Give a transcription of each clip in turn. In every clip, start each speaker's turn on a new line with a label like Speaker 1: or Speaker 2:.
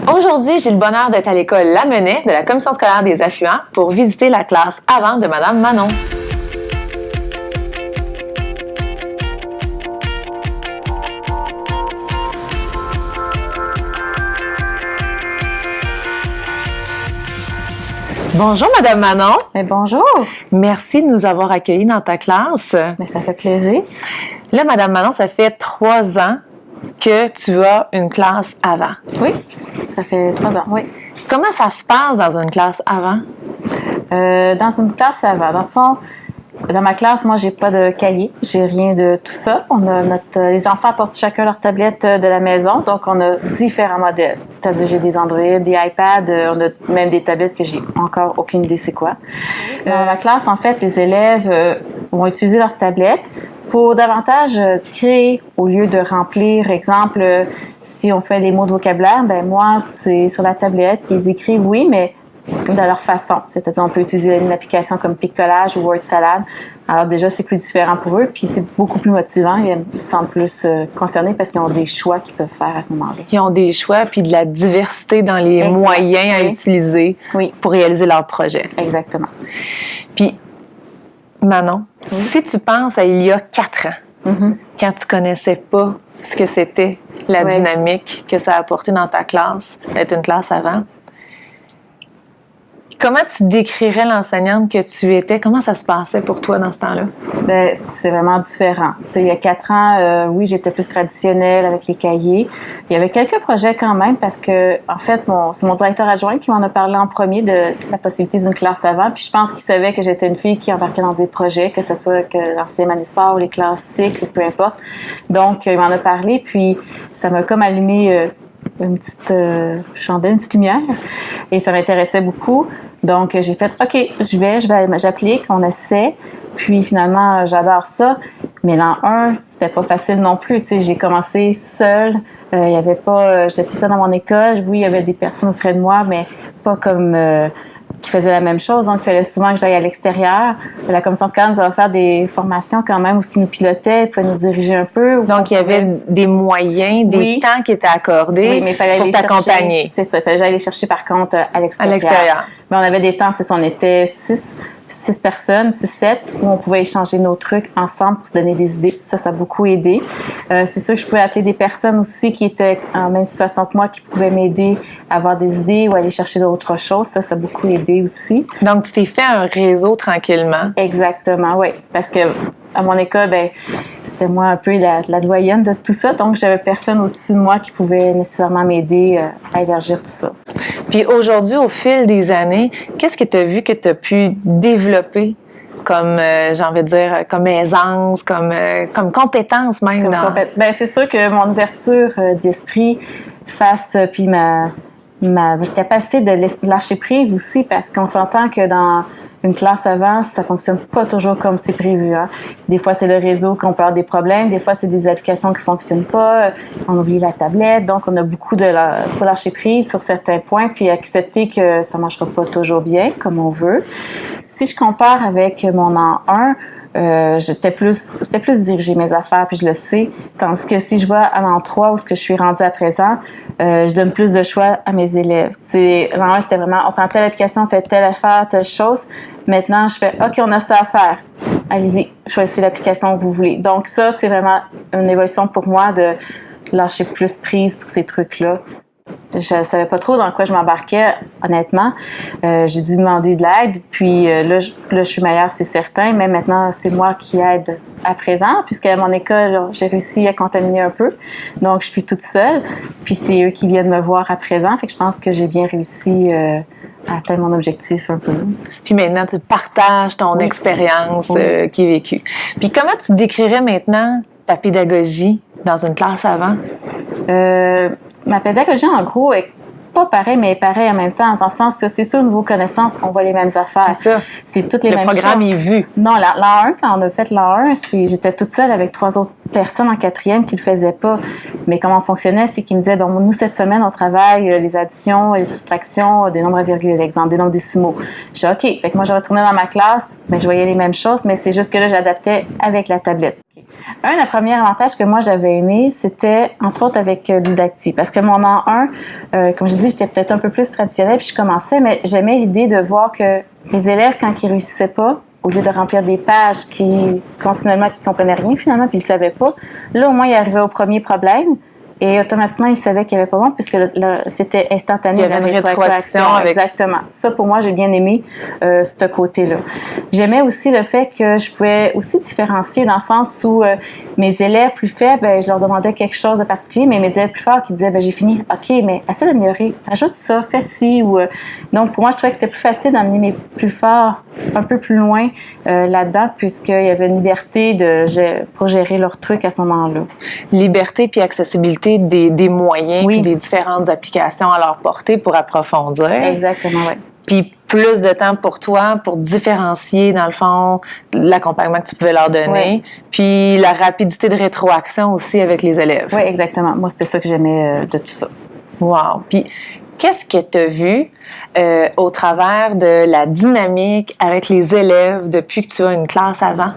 Speaker 1: Aujourd'hui, j'ai le bonheur d'être à l'école Lamennais de la Commission scolaire des affluents pour visiter la classe avant de Madame Manon. Bonjour Madame Manon.
Speaker 2: Mais bonjour.
Speaker 1: Merci de nous avoir accueillis dans ta classe.
Speaker 2: Mais ça fait plaisir.
Speaker 1: Là, Madame Manon, ça fait 3 ans que tu as une classe avant.
Speaker 2: Oui, ça fait 3 ans, oui.
Speaker 1: Comment ça se passe dans une classe avant?
Speaker 2: Dans une classe avant, dans le fond, dans ma classe, moi, j'ai pas de cahier, j'ai rien de tout ça. On a les enfants apportent chacun leur tablette de la maison, donc on a différents modèles. C'est-à-dire, j'ai des Android, des iPads, on a même des tablettes que j'ai encore aucune idée c'est quoi. Dans la classe, en fait, les élèves vont utiliser leur tablette pour davantage créer au lieu de remplir. Exemple, si on fait les mots de vocabulaire, ben moi, c'est sur la tablette, ils écrivent oui, mais de leur façon. C'est-à-dire, on peut utiliser une application comme Pic-Collage ou Word Salad. Alors déjà, c'est plus différent pour eux, puis c'est beaucoup plus motivant. Ils se sentent plus concernés parce qu'ils ont des choix qu'ils peuvent faire à ce moment-là.
Speaker 1: Ils ont des choix puis de la diversité dans les moyens à utiliser pour réaliser leur projet.
Speaker 2: Exactement.
Speaker 1: Puis, Manon, si tu penses à il y a 4 ans, quand tu connaissais pas ce que c'était la dynamique que ça a apporté dans ta classe, d'être une classe avant, comment tu décrirais l'enseignante que tu étais? Comment ça se passait pour toi dans ce temps-là?
Speaker 2: Bien, c'est vraiment différent. Tu sais, il y a 4 ans, oui, j'étais plus traditionnelle avec les cahiers. Il y avait quelques projets quand même parce que, en fait, c'est mon directeur adjoint qui m'en a parlé en premier de la possibilité d'une classe avant. Puis je pense qu'il savait que j'étais une fille qui embarquait dans des projets, que ce soit que l'ancien année sport ou les classes cycles, peu importe. Donc, il m'en a parlé. Puis ça m'a comme allumé une petite chandelle, une petite lumière. Et ça m'intéressait beaucoup. Donc, j'ai fait, OK, j'applique, on essaie. Puis, finalement, j'adore ça. Mais l'an 1, c'était pas facile non plus. Tu sais, j'ai commencé seule. Il y avait pas, j'étais toute seule dans mon école. Oui, il y avait des personnes auprès de moi, mais pas comme qui faisaient la même chose. Donc, il fallait souvent que j'aille à l'extérieur. La commission scolaire nous a offert des formations quand même où ce qui nous pilotait, pouvait nous diriger un peu.
Speaker 1: Donc, il y avait des moyens, des temps qui étaient accordés pour t'accompagner.
Speaker 2: C'est ça. Il fallait que j'aille les chercher, par contre, à l'extérieur. Mais on avait des temps, on était 6 personnes, 6-7, où on pouvait échanger nos trucs ensemble pour se donner des idées. Ça a beaucoup aidé. C'est sûr que je pouvais appeler des personnes aussi qui étaient en même situation que moi, qui pouvaient m'aider à avoir des idées ou aller chercher d'autres choses. Ça a beaucoup aidé aussi.
Speaker 1: Donc, tu t'es fait un réseau tranquillement.
Speaker 2: Exactement, oui. Parce que à mon école, ben, c'était moi un peu la doyenne de tout ça. Donc, j'avais personne au-dessus de moi qui pouvait nécessairement m'aider à élargir tout ça.
Speaker 1: Puis aujourd'hui, au fil des années, qu'est-ce que tu as vu que tu as pu développer comme, j'ai envie de dire, comme aisance, comme compétence même?
Speaker 2: Ben, c'est sûr que mon ouverture d'esprit face, puis ma capacité de lâcher prise aussi, parce qu'on s'entend que dans une classe avant, ça fonctionne pas toujours comme c'est prévu. Hein. Des fois, c'est le réseau qu'on peut avoir des problèmes. Des fois, c'est des applications qui fonctionnent pas. On oublie la tablette. Donc, on a beaucoup faut lâcher prise sur certains points puis accepter que ça marchera pas toujours bien comme on veut. Si je compare avec mon an 1, c'était plus diriger mes affaires, puis je le sais. Tandis que si je vois à l'an 3, où ce que je suis rendue à présent, je donne plus de choix à mes élèves. L'an 1, c'était vraiment, on prend telle application, on fait telle affaire, telle chose. Maintenant, je fais, OK, on a ça à faire. Allez-y, choisissez l'application que vous voulez. Donc ça, c'est vraiment une évolution pour moi de lâcher plus prise pour ces trucs-là. Je savais pas trop dans quoi je m'embarquais, honnêtement. J'ai dû demander de l'aide, puis là, je suis meilleure, c'est certain, mais maintenant, c'est moi qui aide à présent, puisqu'à mon école, j'ai réussi à contaminer un peu, donc je suis toute seule, puis c'est eux qui viennent me voir à présent, fait que je pense que j'ai bien réussi à atteindre mon objectif un peu.
Speaker 1: Puis maintenant, tu partages ton expérience qui est vécue. Puis comment tu décrirais maintenant ta pédagogie dans une classe avant?
Speaker 2: Ma pédagogie, en gros, est pas pareil, mais pareil en même temps, dans le sens que c'est sûr, au niveau connaissance, on voit les mêmes affaires.
Speaker 1: C'est ça.
Speaker 2: C'est toutes les mêmes choses.
Speaker 1: Le programme est vu.
Speaker 2: Non, l'an 1, quand on a fait l'an 1, j'étais toute seule avec 3 autres personnes en quatrième qui le faisaient pas. Mais comment on fonctionnait, c'est qu'ils me disaient, bon, nous, cette semaine, on travaille les additions, les soustractions, des nombres à virgule, exemple, des nombres décimaux. Je dis, OK. Fait que moi, je retournais dans ma classe, mais je voyais les mêmes choses, mais c'est juste que là, j'adaptais avec la tablette. Un des premiers avantages que moi, j'avais aimé, c'était, entre autres, avec Didacti. Parce que mon an 1, comme je dis, j'étais peut-être un peu plus traditionnelle, puis je commençais, mais j'aimais l'idée de voir que mes élèves, quand ils réussissaient pas, au lieu de remplir des pages qui comprenaient rien finalement, puis ils ne savaient pas, là, au moins, ils arrivaient au premier problème. Et automatiquement, ils savaient qu'il n'y avait pas bon, puisque c'était instantané.
Speaker 1: Il y avait une rétroaction.
Speaker 2: Exactement. Ça, pour moi, j'ai bien aimé ce côté-là. J'aimais aussi le fait que je pouvais aussi différencier dans le sens où mes élèves plus faibles, je leur demandais quelque chose de particulier, mais mes élèves plus forts qui disaient, j'ai fini. OK, mais essaie d'améliorer. Ajoute ça, fais ci. Donc, pour moi, je trouvais que c'était plus facile d'amener mes plus forts un peu plus loin là-dedans, puisqu'il y avait une liberté pour gérer leurs trucs à ce moment-là.
Speaker 1: Liberté puis accessibilité des moyens puis des différentes applications à leur portée pour approfondir.
Speaker 2: Exactement, oui.
Speaker 1: Puis plus de temps pour toi, pour différencier, dans le fond, l'accompagnement que tu pouvais leur donner. Oui. Puis la rapidité de rétroaction aussi avec les élèves.
Speaker 2: Oui, exactement. Moi, c'était ça que j'aimais de tout ça.
Speaker 1: Wow! Puis qu'est-ce que tu as vu au travers de la dynamique avec les élèves depuis que tu as une classe avant?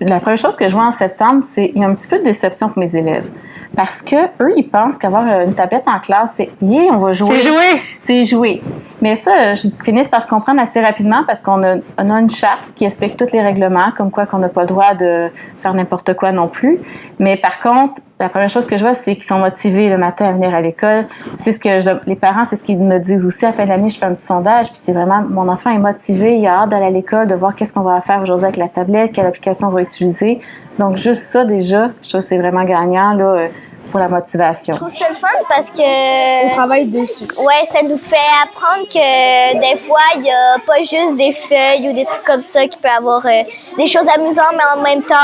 Speaker 2: La première chose que je vois en septembre, c'est qu'il y a un petit peu de déception pour mes élèves. Parce que eux, ils pensent qu'avoir une tablette en classe, c'est « yeah, on va jouer ».
Speaker 1: C'est jouer!
Speaker 2: C'est jouer. Mais ça, je finis par comprendre assez rapidement parce qu'on a une charte qui explique tous les règlements, comme quoi qu'on n'a pas le droit de faire n'importe quoi non plus. Mais par contre, la première chose que je vois, c'est qu'ils sont motivés le matin à venir à l'école. C'est ce que les parents, c'est ce qu'ils me disent aussi. À la fin de l'année, je fais un petit sondage, puis c'est vraiment, mon enfant est motivé, il a hâte d'aller à l'école, de voir qu'est-ce qu'on va faire aujourd'hui avec la tablette, quelle application on va utiliser. Donc, juste ça, déjà, je trouve que c'est vraiment gagnant, là, pour la motivation.
Speaker 3: Je trouve ça le fun parce que...
Speaker 4: On travaille dessus.
Speaker 3: Ouais, ça nous fait apprendre que des fois, il n'y a pas juste des feuilles ou des trucs comme ça qui peut avoir des choses amusantes, mais en même temps...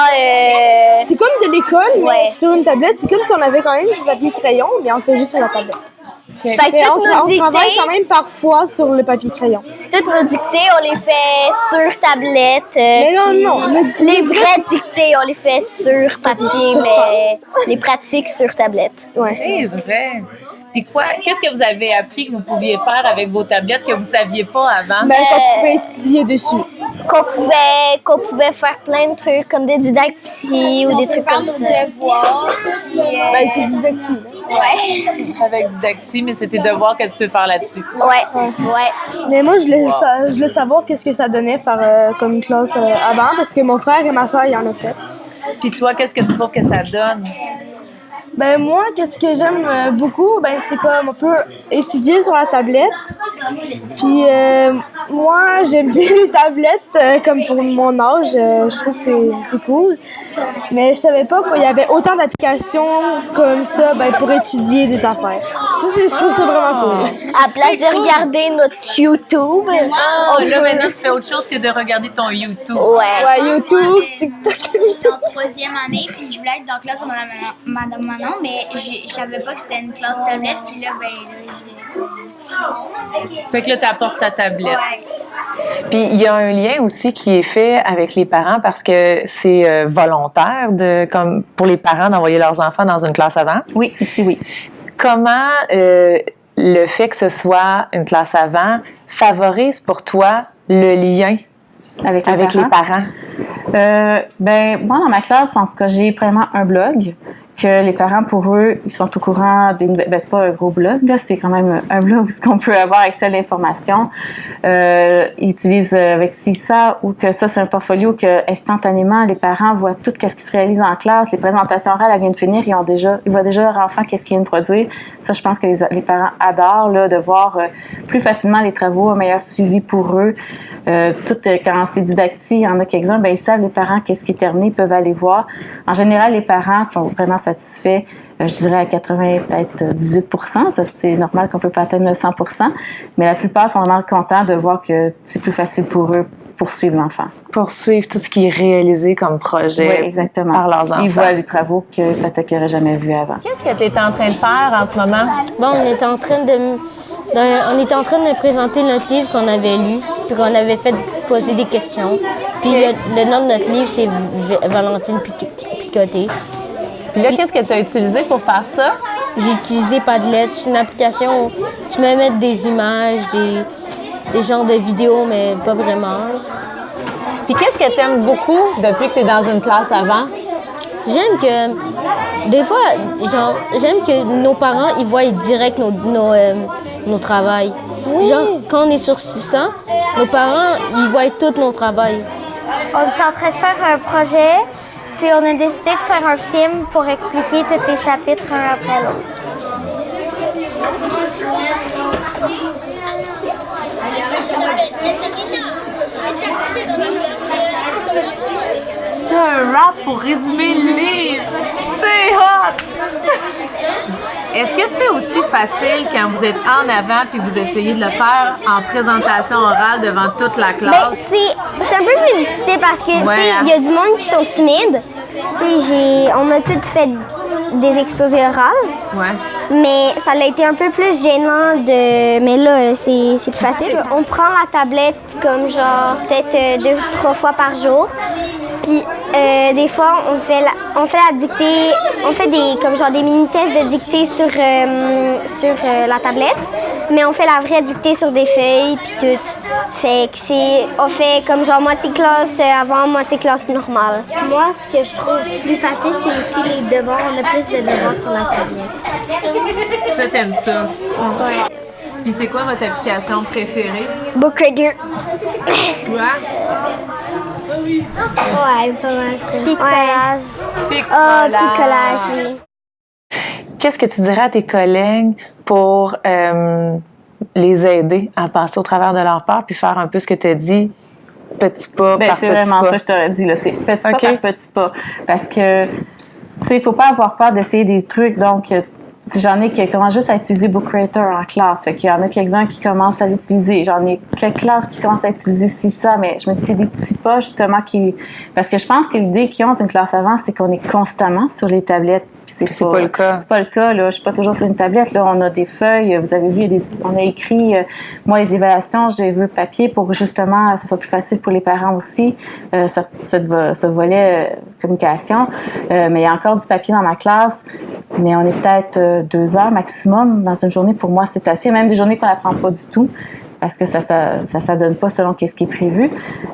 Speaker 4: C'est comme de l'école,
Speaker 3: ouais.
Speaker 4: Mais sur une tablette. C'est comme si on avait quand même du papier crayon, mais on le fait juste sur la tablette.
Speaker 3: Fait que
Speaker 4: on travaille quand même parfois sur le papier crayon.
Speaker 3: Toutes nos dictées, on les fait sur tablette.
Speaker 4: Mais non.
Speaker 3: Les vraies dictées, on les fait sur papier, mais les pratiques sur tablette.
Speaker 4: Ouais.
Speaker 5: C'est vrai. Puis qu'est-ce que vous avez appris que vous pouviez faire avec vos tablettes que vous ne saviez pas avant?
Speaker 4: Ben, qu'on pouvait étudier dessus.
Speaker 3: Qu'on pouvait faire plein de trucs, comme des didacties ou des trucs comme ça. On peut faire nos devoirs.
Speaker 4: Ben, c'est didactique.
Speaker 3: Ouais.
Speaker 5: Avec Didacti, mais c'est tes devoirs que tu peux faire là-dessus.
Speaker 3: Ouais.
Speaker 4: Mais moi, je voulais savoir qu'est-ce que ça donnait faire comme classe avant, parce que mon frère et ma soeur, ils en ont fait.
Speaker 5: Puis toi, qu'est-ce que tu trouves que ça donne?
Speaker 4: Ben moi, qu'est-ce que j'aime beaucoup, ben c'est comme on peut étudier sur la tablette. Puis moi, j'aime bien les tablettes comme pour mon âge, je trouve que c'est cool. Mais je savais pas qu'il y avait autant d'applications comme ça pour étudier des affaires. Ça, je trouve ça vraiment cool.
Speaker 3: À place de regarder notre YouTube.
Speaker 5: Là, maintenant, tu fais autre chose que de regarder ton YouTube.
Speaker 3: Ouais,
Speaker 4: YouTube, TikTok.
Speaker 6: J'étais en 3e année, puis je voulais être dans la classe de Madame Manon, mais je savais pas que c'était une classe tablette, puis là,
Speaker 5: Fait que là, tu apportes ta tablette.
Speaker 6: Ouais.
Speaker 1: Puis il y a un lien aussi qui est fait avec les parents parce que c'est volontaire comme pour les parents d'envoyer leurs enfants dans une classe avant.
Speaker 2: Oui, ici, oui.
Speaker 1: Comment le fait que ce soit une classe avant favorise pour toi le lien avec les parents?
Speaker 2: Ben, moi, dans ma classe, en tout cas, j'ai premièrement un blog que les parents, pour eux, ils sont au courant des nouvelles. Ben, c'est pas un gros blog, là, c'est quand même un blog où on peut avoir accès à l'information. Ils utilisent avec CISA ou que ça, c'est un portfolio que instantanément, les parents voient tout ce qui se réalise en classe. Les présentations orales, elles viennent de finir, ils voient déjà leur enfant qu'est-ce qu'ils viennent de produire. Ça, je pense que les parents adorent, là, de voir plus facilement les travaux, un meilleur suivi pour eux. Quand c'est didactique, il y en a quelques-uns, ben, ils savent, les parents, qu'est-ce qui est terminé, ils peuvent aller voir. En général, les parents sont vraiment satisfaits, je dirais à 80, peut-être 18%. Ça, c'est normal qu'on ne peut pas atteindre le 100%, mais la plupart sont vraiment contents de voir que c'est plus facile pour eux poursuivre l'enfant.
Speaker 1: Poursuivre tout ce qui est réalisé comme projet par leurs enfants.
Speaker 2: Ils voient les travaux que peut-être qu'ils n'auraient jamais vus avant.
Speaker 5: Qu'est-ce que tu es en train de faire en ce moment?
Speaker 7: Bon, on était en train de me présenter notre livre qu'on avait lu, puis qu'on avait fait poser des questions. Puis le nom de notre livre, c'est Valentine Picoté.
Speaker 1: Puis là, qu'est-ce que tu as utilisé pour faire ça?
Speaker 7: J'ai utilisé Padlet. C'est une application où tu peux mettre des images, des genres de vidéos, mais pas vraiment.
Speaker 1: Puis qu'est-ce que tu aimes beaucoup depuis que tu es dans une classe avant?
Speaker 7: J'aime que, des fois, genre, j'aime que nos parents, ils voient direct nos travails. Oui. Genre, quand on est sur 600, nos parents, ils voient tous nos travails.
Speaker 3: On est en train de faire un projet, puis on a décidé de faire un film pour expliquer tous les chapitres un après l'autre.
Speaker 5: Tu fais un rap pour résumer le livre. C'est hot! Est-ce que c'est aussi facile quand vous êtes en avant puis vous essayez de le faire en présentation orale devant toute la classe?
Speaker 3: Ben, c'est un peu plus difficile parce que il y a du monde qui sont timides. On a tous fait des exposés orales.
Speaker 1: Ouais.
Speaker 3: Mais ça a été un peu plus gênant mais là, c'est plus facile. On prend la tablette comme genre peut-être 2 ou 3 fois par jour. Puis des fois, on fait la dictée, on fait des mini-tests de dictée sur la tablette, mais on fait la vraie dictée sur des feuilles puis tout. Fait que on fait comme genre moitié classe avant, moitié classe normale.
Speaker 8: Moi, ce que je trouve plus facile, c'est aussi les devoirs. On a plus de devoirs sur la tablette.
Speaker 5: Ça, t'aimes ça?
Speaker 8: Ouais.
Speaker 5: Puis c'est quoi votre application préférée?
Speaker 3: Bookreader.
Speaker 5: Quoi?
Speaker 8: Ouais, pas mal ça.
Speaker 3: Picolage. Picolage, oui.
Speaker 1: Qu'est-ce que tu dirais à tes collègues pour les aider à passer au travers de leur peur puis faire un peu ce que tu as dit, petit pas par petit pas?
Speaker 2: C'est vraiment ça que je t'aurais dit, là. C'est petit pas par petit pas. Parce que, tu sais, il ne faut pas avoir peur d'essayer des trucs. Donc, j'en ai qui commencent juste à utiliser Bookreader en classe. Fait qu'il y en a quelques-uns qui commencent à l'utiliser. J'en ai quelques classes qui commencent à utiliser ça, mais je me dis c'est des petits pas justement qui... Parce que je pense que l'idée qu'ils ont d'une classe avant, c'est qu'on est constamment sur les tablettes.
Speaker 1: C'est pas le cas.
Speaker 2: C'est pas le cas, là. Je suis pas toujours sur une tablette. Là, on a des feuilles. Vous avez vu, on a écrit, moi, les évaluations, j'ai vu papier pour justement, ça soit plus facile pour les parents aussi, ce volet communication. Mais il y a encore du papier dans ma classe. Mais on est peut-être 2 heures maximum dans une journée. Pour moi, c'est assez. Même des journées qu'on n'apprend pas du tout, parce que ça donne pas selon ce qui est prévu.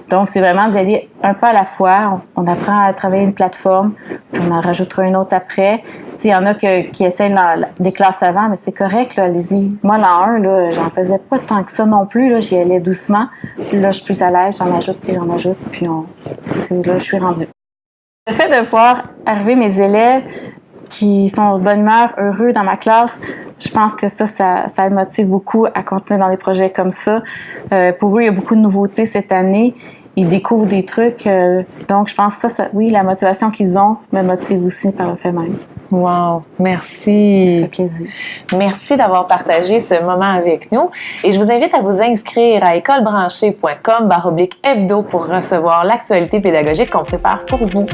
Speaker 2: Donc, c'est vraiment d'y aller un pas à la fois. On apprend à travailler une plateforme, puis on en rajoutera une autre après. Il y en a qui essaient des classes avant, mais c'est correct, là, allez-y. Moi, l'an 1, là, j'en faisais pas tant que ça non plus. Là, j'y allais doucement. Puis là, je suis plus à l'aise, j'en ajoute, puis là, je suis rendue. Le fait de voir arriver mes élèves qui sont de bonne humeur, heureux dans ma classe, je pense que ça les motive beaucoup à continuer dans des projets comme ça. Pour eux, il y a beaucoup de nouveautés cette année. Ils découvrent des trucs. Donc, je pense que oui, la motivation qu'ils ont me motive aussi par le fait même.
Speaker 1: Wow, merci.
Speaker 2: Ça fait plaisir.
Speaker 1: Merci d'avoir partagé ce moment avec nous. Et je vous invite à vous inscrire à écolebranchée.com/hebdo pour recevoir l'actualité pédagogique qu'on prépare pour vous.